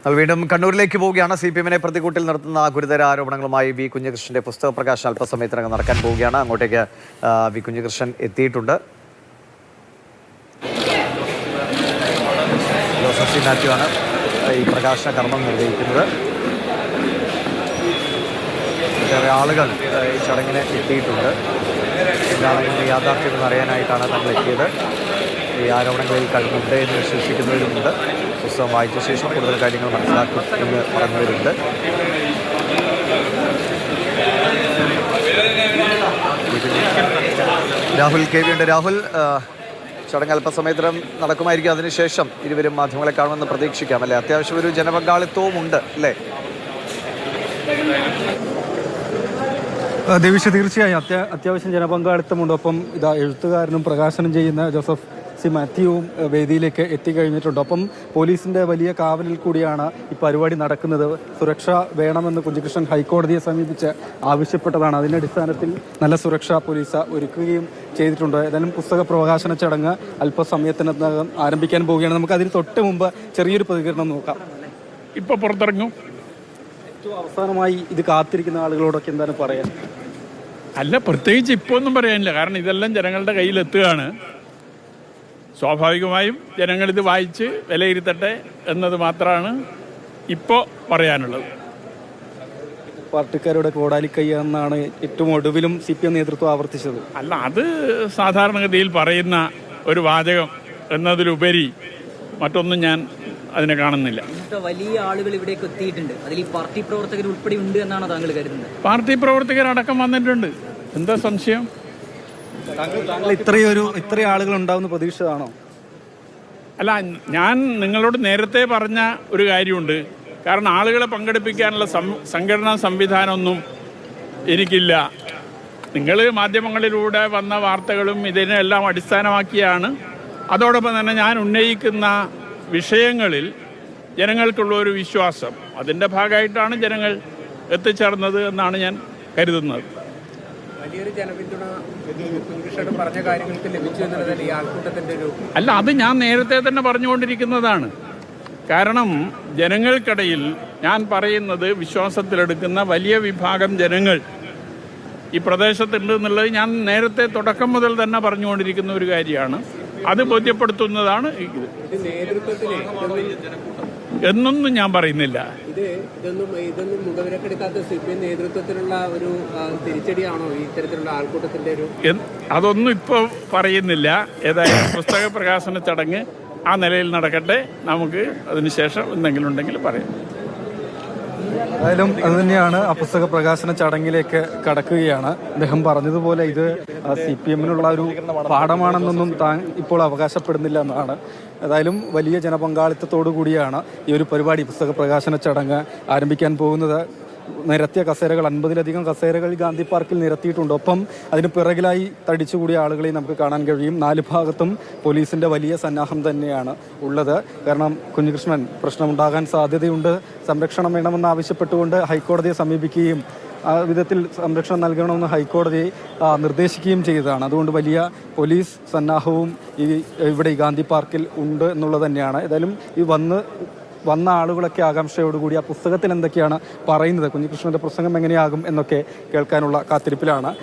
വീണ്ടും കണ്ണൂരിലേക്ക് പോവുകയാണ്. CPM-നെ പ്രതികൂട്ടിൽ നിർത്തുന്ന ഗുരുതര ആരോപണങ്ങളുമായി വി കുഞ്ഞികൃഷ്ണന്റെ പുസ്തക പ്രകാശനം അല്പസമയത്തിനകം നടക്കാൻ പോവുകയാണ്. അങ്ങോട്ടേക്ക് വി കുഞ്ഞികൃഷ്ണൻ എത്തിയിട്ടുണ്ട്. ജോസഫ് സി മാത്യു ആണ് ഈ പ്രകാശന കർമ്മം നിർവഹിക്കുന്നത്. വേറെ ആളുകൾ ഈ ചടങ്ങിന് എത്തിയിട്ടുണ്ട്. എന്താണ് ഇതിൻ്റെ യാഥാർത്ഥ്യം അറിയാനായിട്ടാണ് തങ്ങൾ എത്തിയത്. ഈ ആരോപണങ്ങളിൽ കഴിവുണ്ട് എന്ന് വിശ്വസിക്കുന്നവരുമുണ്ട്. പുസ്തകം വായിച്ച ശേഷം കൂടുതൽ കാര്യങ്ങൾ മനസ്സിലാക്കും എന്ന് പറഞ്ഞവരുണ്ട്. രാഹുൽ KV ഉണ്ട്. രാഹുൽ, ചടങ്ങ് അല്പസമയത്തിനും നടക്കുമായിരിക്കും. അതിനുശേഷം ഇരുവരും മാധ്യമങ്ങളെ കാണുമെന്ന് പ്രതീക്ഷിക്കാം അല്ലേ? അത്യാവശ്യം ഒരു ജനപങ്കാളിത്തവും ഉണ്ട് അല്ലേ? ദേവിഷ, തീർച്ചയായും അത്യാവശ്യം ജനപങ്കാളിത്തമുണ്ട്. ഒപ്പം ഇതാ എഴുത്തുകാരനും പ്രകാശനം ചെയ്യുന്ന ജോസഫ് സി മാത്യുവും വേദിയിലേക്ക് എത്തിക്കഴിഞ്ഞിട്ടുണ്ട്. ഒപ്പം പോലീസിൻ്റെ വലിയ കാവലിൽ കൂടിയാണ് ഈ പരിപാടി നടക്കുന്നത്. സുരക്ഷ വേണമെന്ന് കുഞ്ഞികൃഷ്ണൻ ഹൈക്കോടതിയെ സമീപിച്ച് ആവശ്യപ്പെട്ടതാണ്. അതിൻ്റെ അടിസ്ഥാനത്തിൽ നല്ല സുരക്ഷ പോലീസ് ഒരുക്കുകയും ചെയ്തിട്ടുണ്ട്. ഏതായാലും പുസ്തക പ്രകാശന ചടങ്ങ് അല്പസമയത്തിനകം ആരംഭിക്കാൻ പോവുകയാണ്. നമുക്ക് അതിന് തൊട്ട് മുമ്പ് ചെറിയൊരു പ്രതികരണം നോക്കാം. ഇപ്പോൾ പുറത്തിറങ്ങും. ഏറ്റവും അവസാനമായി ഇത് കാത്തിരിക്കുന്ന ആളുകളോടൊക്കെ എന്താണ് പറയാൻ? അല്ല, പ്രത്യേകിച്ച് ഇപ്പോൾ ഒന്നും പറയാനില്ല. കാരണം ഇതെല്ലാം ജനങ്ങളുടെ കയ്യിലെത്തുകയാണ്. സ്വാഭാവികമായും ജനങ്ങളിത് വായിച്ച് വിലയിരുത്തട്ടെ എന്നത് മാത്രമാണ് ഇപ്പോൾ പറയാനുള്ളത്. പാർട്ടിക്കാരുടെ കോടാലിക്കയ്യെന്നാണ് ഏറ്റവും ഒടുവിലും CPM നേതൃത്വം ആവർത്തിച്ചത്. അല്ല, അത് സാധാരണഗതിയിൽ പറയുന്ന ഒരു വാചകം എന്നതിലുപരി മറ്റൊന്നും ഞാൻ അതിനെ കാണുന്നില്ല. വലിയ ആളുകൾ ഇവിടേക്ക് എത്തിയിട്ടുണ്ട്. അതിൽ പാർട്ടി പ്രവർത്തകർ ഉൾപ്പെടെ ഉണ്ട് എന്നാണ് താങ്കൾ കരുതുന്നത്? പാർട്ടി പ്രവർത്തകരടക്കം വന്നിട്ടുണ്ട്. എന്താ സംശയം? ഇത്രയും ആളുകൾ ഉണ്ടാവുന്ന പ്രതീക്ഷിച്ചതാണോ? അല്ല, ഞാൻ നിങ്ങളോട് നേരത്തെ പറഞ്ഞ ഒരു കാര്യമുണ്ട്. കാരണം ആളുകളെ പങ്കെടുപ്പിക്കാനുള്ള സംഘടനാ സംവിധാനമൊന്നും എനിക്കില്ല. നിങ്ങൾ മാധ്യമങ്ങളിലൂടെ വന്ന വാർത്തകളും ഇതിനെല്ലാം അടിസ്ഥാനമാക്കിയാണ്. അതോടൊപ്പം തന്നെ ഞാൻ ഉന്നയിക്കുന്ന വിഷയങ്ങളിൽ ജനങ്ങൾക്കുള്ള ഒരു വിശ്വാസം, അതിൻ്റെ ഭാഗമായിട്ടാണ് ജനങ്ങൾ എത്തിച്ചേർന്നത് എന്നാണ് ഞാൻ കരുതുന്നത്. വലിയൊരു ജനപിന്തുണ പറഞ്ഞ കാര്യങ്ങൾക്ക് ലഭിച്ചു എന്നുള്ളതല്ല ഈ ആൾക്കൂട്ടത്തിൻ്റെ ഒരു അല്ല, അത് ഞാൻ നേരത്തെ തന്നെ പറഞ്ഞുകൊണ്ടിരിക്കുന്നതാണ്. കാരണം ജനങ്ങൾക്കിടയിൽ ഞാൻ പറയുന്നത് വിശ്വാസത്തിലെടുക്കുന്ന വലിയ വിഭാഗം ജനങ്ങൾ ഈ പ്രദേശത്തുണ്ട് എന്നുള്ളത് ഞാൻ നേരത്തെ തുടക്കം മുതൽ തന്നെ പറഞ്ഞുകൊണ്ടിരിക്കുന്ന ഒരു കാര്യമാണ്. അത് ബോധ്യപ്പെടുത്തുന്നതാണ് ഇത്. എന്നൊന്നും ഞാൻ പറയുന്നില്ല. ഇതൊന്നും മുഖവിലക്കെടുക്കാത്ത CPM നേതൃത്വത്തിലുള്ള ഒരു തിരിച്ചടിയാണോ ഈ ഇത്തരത്തിലുള്ള ആൾക്കൂട്ടത്തിന്റെ ഒരു? അതൊന്നും ഇപ്പോൾ പറയുന്നില്ല. ഏതായാലും പുസ്തക പ്രകാശന ചടങ്ങ് ആ നിലയിൽ നടക്കട്ടെ. നമുക്ക് അതിനുശേഷം എന്തെങ്കിലും ഉണ്ടെങ്കിൽ പറയാം. ഏതായാലും അത് തന്നെയാണ്. ആ പുസ്തക പ്രകാശന ചടങ്ങിലേക്ക് കടക്കുകയാണ്. അദ്ദേഹം പറഞ്ഞതുപോലെ ഇത് CPM-നുള്ള ഒരു പാഠമാണെന്നൊന്നും താൻ ഇപ്പോൾ അവകാശപ്പെടുന്നില്ല എന്നാണ്. ഏതായാലും വലിയ ജനപങ്കാളിത്തത്തോടു കൂടിയാണ് ഈ ഒരു പരിപാടി, പുസ്തക പ്രകാശന ചടങ്ങ് ആരംഭിക്കാൻ പോകുന്നത്. നിരത്തിയ കസേരകൾ, 50-ലധികം കസേരകൾ ഗാന്ധി പാർക്കിൽ നിരത്തിയിട്ടുണ്ട്. ഒപ്പം അതിന് പിറകിലായി തടിച്ചുകൂടിയ ആളുകളെയും നമുക്ക് കാണാൻ കഴിയും. 4 ഭാഗത്തും പോലീസിൻ്റെ വലിയ സന്നാഹം തന്നെയാണ് ഉള്ളത്. കാരണം കുഞ്ഞികൃഷ്ണൻ പ്രശ്നമുണ്ടാകാൻ സാധ്യതയുണ്ട്, സംരക്ഷണം വേണമെന്ന് ആവശ്യപ്പെട്ടുകൊണ്ട് ഹൈക്കോടതിയെ സമീപിക്കുകയും ആ വിധത്തിൽ സംരക്ഷണം നൽകണമെന്ന് ഹൈക്കോടതി നിർദ്ദേശിക്കുകയും ചെയ്തതാണ്. അതുകൊണ്ട് വലിയ പോലീസ് സന്നാഹവും ഇവിടെ ഈ ഗാന്ധി പാർക്കിൽ ഉണ്ട് എന്നുള്ളത് തന്നെയാണ്. ഏതായാലും ഈ വന്ന ആളുകളൊക്കെ ആകാംക്ഷയോടുകൂടി ആ പുസ്തകത്തിൽ എന്തൊക്കെയാണ് പറയുന്നത്, കുഞ്ഞികൃഷ്ണൻ്റെ പ്രസംഗം എങ്ങനെയാകും എന്നൊക്കെ കേൾക്കാനുള്ള കാത്തിരിപ്പിലാണ്.